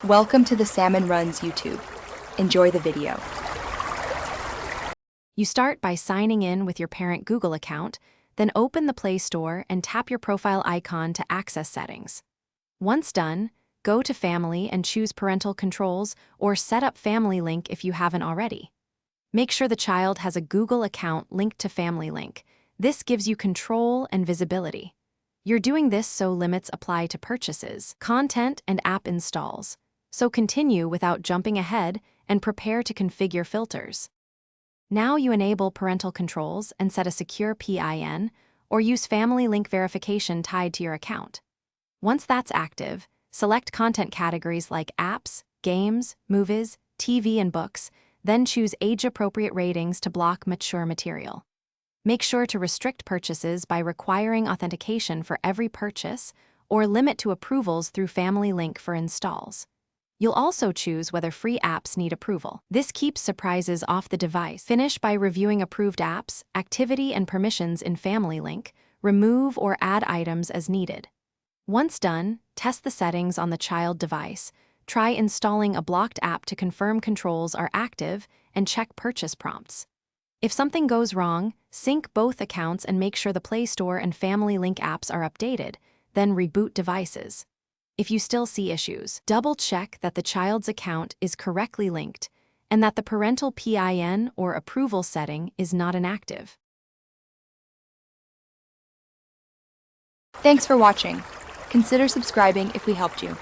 Welcome to the Salmon Runs YouTube. Enjoy the video. You start by signing in with your parent Google account, then open the Play Store and tap your profile icon to access settings. Once done, go to Family and choose Parental Controls or set up Family Link if you haven't already. Make sure the child has a Google account linked to Family Link. This gives you control and visibility. You're doing this so limits apply to purchases, content, and app installs. So continue without jumping ahead and prepare to configure filters. Now you enable parental controls and set a secure PIN or use Family Link verification tied to your account. Once that's active, select content categories like apps, games, movies, TV, and books, then choose age-appropriate ratings to block mature material. Make sure to restrict purchases by requiring authentication for every purchase or limit to approvals through Family Link for installs. You'll also choose whether free apps need approval. This keeps surprises off the device. Finish by reviewing approved apps, activity and permissions in Family Link, remove or add items as needed. Once done, test the settings on the child device, try installing a blocked app to confirm controls are active, and check purchase prompts. If something goes wrong, sync both accounts and make sure the Play Store and Family Link apps are updated, then reboot devices. If you still see issues, double-check that the child's account is correctly linked and that the parental PIN or approval setting is not inactive. Thanks for watching. Consider subscribing if we helped you.